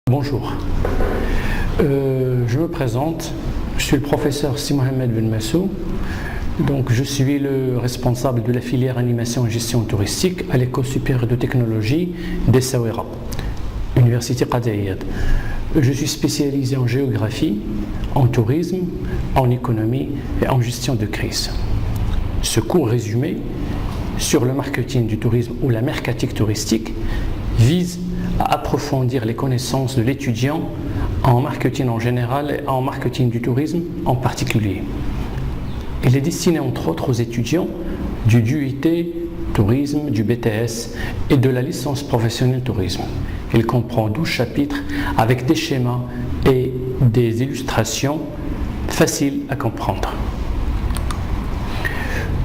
Bonjour, je me présente, je suis le professeur Si Mohamed Ben Massou, donc je suis le responsable de la filière animation et gestion touristique à l'École supérieure de technologie d'Essaouira, Université Qadi Ayad. Je suis spécialisé en géographie, en tourisme, en économie et en gestion de crise. Ce court résumé sur le marketing du tourisme ou la mercatique touristique vise à approfondir les connaissances de l'étudiant en marketing en général et en marketing du tourisme en particulier. Il est destiné entre autres aux étudiants du DUT tourisme, du BTS et de la licence professionnelle tourisme. Il comprend 12 chapitres avec des schémas et des illustrations faciles à comprendre.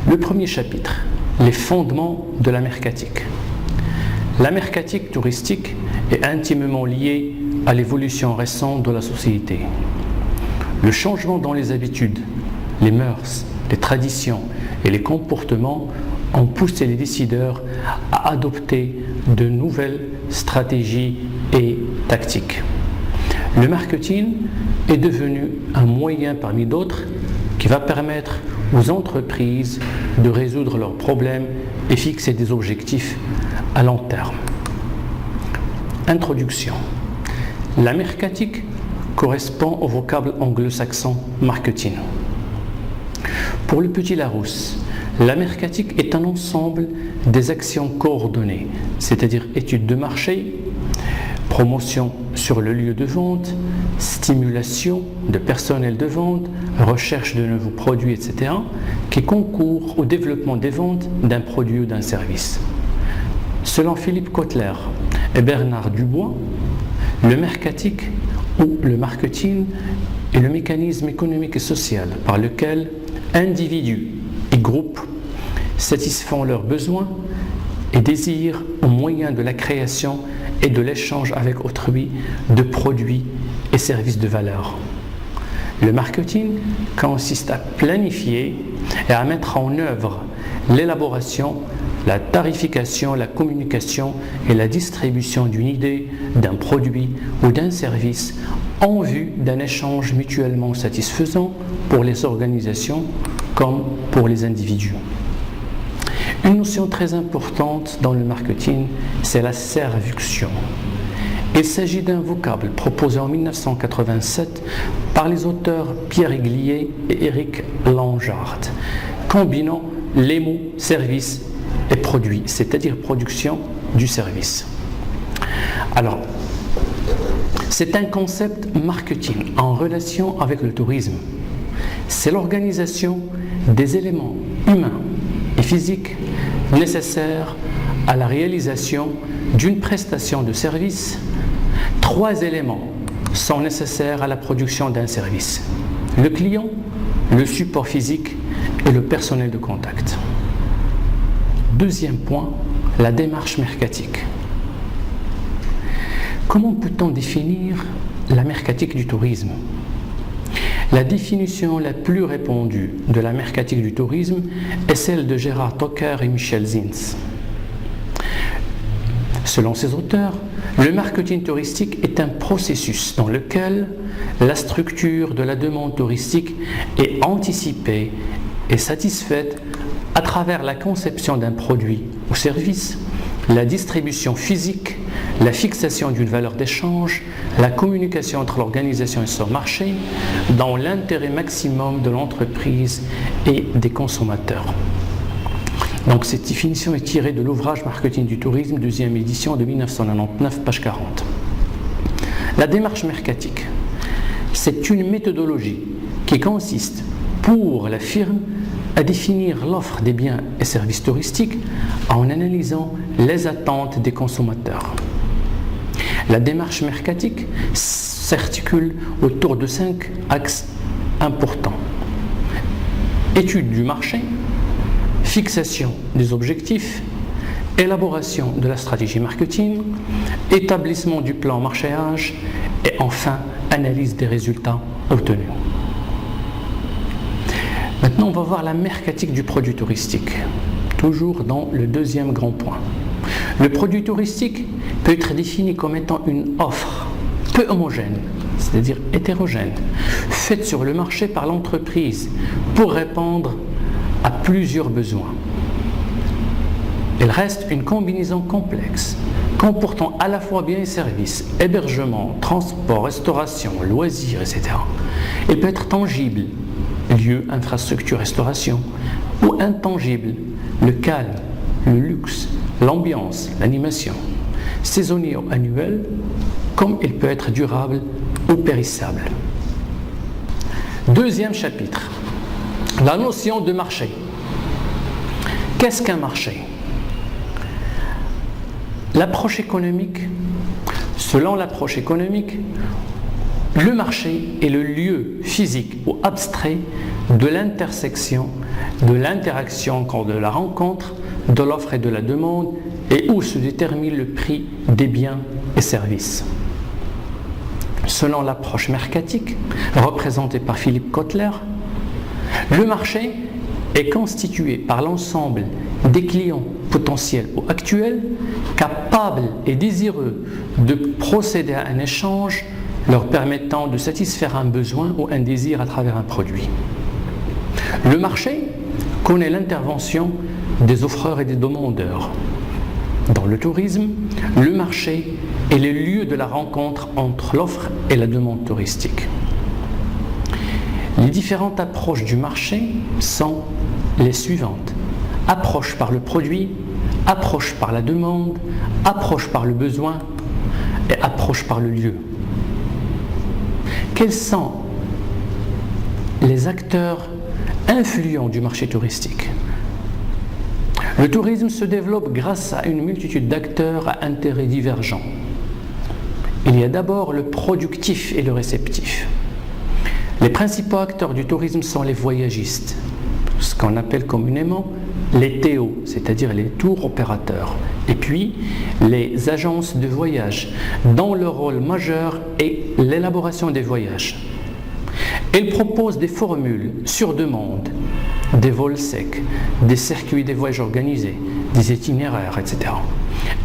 Le premier chapitre, les fondements de la mercatique. La mercatique touristique est intimement liée à l'évolution récente de la société. Le changement dans les habitudes, les mœurs, les traditions et les comportements ont poussé les décideurs à adopter de nouvelles stratégies et tactiques. Le marketing est devenu un moyen parmi d'autres qui va permettre aux entreprises de résoudre leurs problèmes et fixer des objectifs à long terme. Introduction. La mercatique correspond au vocable anglo-saxon marketing. Pour le petit Larousse, la mercatique est un ensemble des actions coordonnées, c'est-à-dire étude de marché, promotion sur le lieu de vente, stimulation de personnel de vente, recherche de nouveaux produits, etc., qui concourent au développement des ventes d'un produit ou d'un service. Selon Philippe Kotler et Bernard Dubois, le mercatique ou le marketing est le mécanisme économique et social par lequel individus et groupes satisfont leurs besoins et désirs au moyen de la création et de l'échange avec autrui de produits et services de valeur. Le marketing consiste à planifier et à mettre en œuvre l'élaboration, la tarification, la communication et la distribution d'une idée, d'un produit ou d'un service en vue d'un échange mutuellement satisfaisant pour les organisations comme pour les individus. Une notion très importante dans le marketing, c'est la séduction. Il s'agit d'un vocable proposé en 1987 par les auteurs Pierre Eglier et Éric Langeard, combinant les mots service et produit, c'est-à-dire production du service. Alors, c'est un concept marketing en relation avec le tourisme. C'est l'organisation des éléments humains et physiques nécessaires à la réalisation d'une prestation de service. 3 éléments sont nécessaires à la production d'un service: le client, le support physique et le personnel de contact. Deuxième point, la démarche mercatique. Comment peut-on définir la mercatique du tourisme ? La définition la plus répandue de la mercatique du tourisme est celle de Gérard Tocker et Michel Zins. Selon ces auteurs, le marketing touristique est un processus dans lequel la structure de la demande touristique est anticipée et satisfaite à travers la conception d'un produit ou service, la distribution physique, la fixation d'une valeur d'échange, la communication entre l'organisation et son marché, dans l'intérêt maximum de l'entreprise et des consommateurs. Donc cette définition est tirée de l'ouvrage Marketing du tourisme, 2e édition de 1999, page 40. La démarche mercatique, c'est une méthodologie qui consiste pour la firme à définir l'offre des biens et services touristiques en analysant les attentes des consommateurs. La démarche mercatique s'articule autour de 5 axes importants. Étude du marché, fixation des objectifs, élaboration de la stratégie marketing, établissement du plan marchéage et enfin analyse des résultats obtenus. Maintenant, on va voir la mercatique du produit touristique, toujours dans le 2e grand point. Le produit touristique peut être défini comme étant une offre peu homogène, c'est-à-dire hétérogène, faite sur le marché par l'entreprise pour répondre à plusieurs besoins. Elle reste une combinaison complexe, comportant à la fois biens et services, hébergement, transport, restauration, loisirs, etc. Elle peut être tangible, lieu, infrastructure, restauration, ou intangible, le calme, le luxe, l'ambiance, l'animation, saisonnier ou annuel, comme il peut être durable ou périssable. Deuxième chapitre, la notion de marché. Qu'est-ce qu'un marché ? L'approche économique, selon l'approche économique, le marché est le lieu physique ou abstrait de l'intersection, de l'interaction, de la rencontre, de l'offre et de la demande, et où se détermine le prix des biens et services. Selon l'approche mercatique, représentée par Philippe Kotler, le marché est constitué par l'ensemble des clients potentiels ou actuels capables et désireux de procéder à un échange leur permettant de satisfaire un besoin ou un désir à travers un produit. Le marché connaît l'intervention des offreurs et des demandeurs. Dans le tourisme, le marché est le lieu de la rencontre entre l'offre et la demande touristique. Les différentes approches du marché sont les suivantes. Approche par le produit, approche par la demande, approche par le besoin et approche par le lieu. Quels sont les acteurs influents du marché touristique ? Le tourisme se développe grâce à une multitude d'acteurs à intérêts divergents. Il y a d'abord le productif et le réceptif. Les principaux acteurs du tourisme sont les voyagistes, ce qu'on appelle communément les TO, c'est-à-dire les tours opérateurs, et puis les agences de voyage, dont le rôle majeur est l'élaboration des voyages. Elles proposent des formules sur demande, des vols secs, des circuits des voyages organisés, des itinéraires, etc.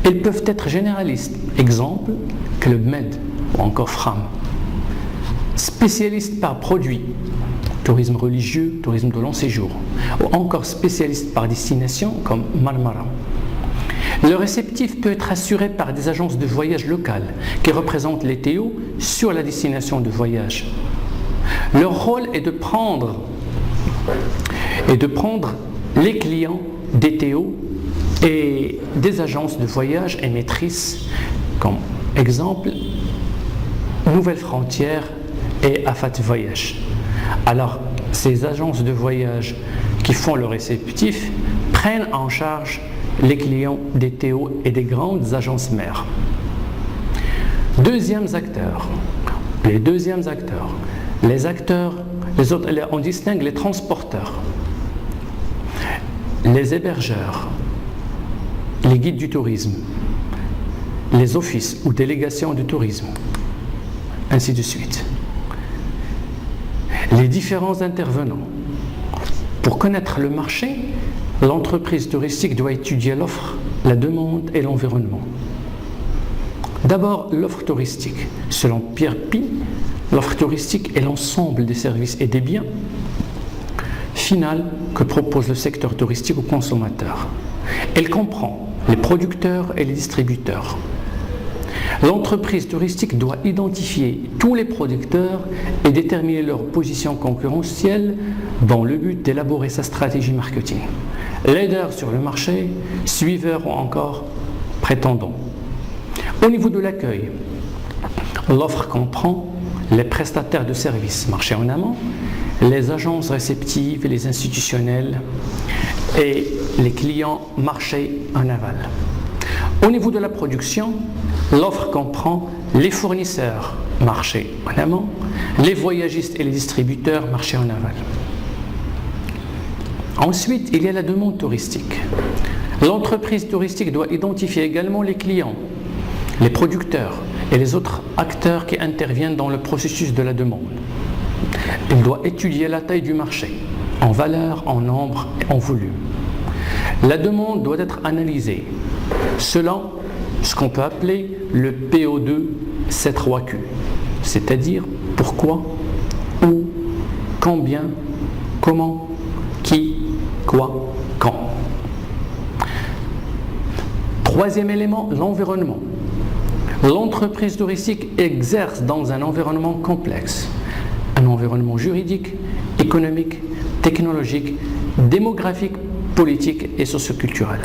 Elles peuvent être généralistes, exemple Club Med ou encore Fram. Spécialistes par produit, tourisme religieux, tourisme de long séjour, ou encore spécialistes par destination comme Marmara. Le réceptif peut être assuré par des agences de voyage locales qui représentent les TO sur la destination de voyage. Leur rôle est de prendre les clients des TO et des agences de voyage émettrices, comme exemple Nouvelles Frontières et Afat Voyage. Alors, ces agences de voyage qui font le réceptif prennent en charge les clients des TO et des grandes agences mères. On distingue les transporteurs, les hébergeurs, les guides du tourisme, les offices ou délégations du tourisme, ainsi de suite. Les différents intervenants. Pour connaître le marché, l'entreprise touristique doit étudier l'offre, la demande et l'environnement. D'abord, l'offre touristique. Selon Pierre Pi, l'offre touristique est l'ensemble des services et des biens finaux que propose le secteur touristique aux consommateurs. Elle comprend les producteurs et les distributeurs. L'entreprise touristique doit identifier tous les producteurs et déterminer leur position concurrentielle dans le but d'élaborer sa stratégie marketing. Leader sur le marché, suiveur ou encore prétendant. Au niveau de l'accueil, l'offre comprend les prestataires de services, marché en amont, les agences réceptives et les institutionnels et les clients marché en aval. Au niveau de la production, l'offre comprend les fournisseurs, marché en amont, les voyagistes et les distributeurs, marché en aval. Ensuite, il y a la demande touristique. L'entreprise touristique doit identifier également les clients, les producteurs et les autres acteurs qui interviennent dans le processus de la demande. Elle doit étudier la taille du marché, en valeur, en nombre et en volume. La demande doit être analysée selon ce qu'on peut appeler le PO2 ces 3 Q, c'est-à-dire pourquoi, où, combien, comment, qui, quoi, quand. Troisième élément, l'environnement. L'entreprise touristique exerce dans un environnement complexe, un environnement juridique, économique, technologique, démographique, politique et socioculturel.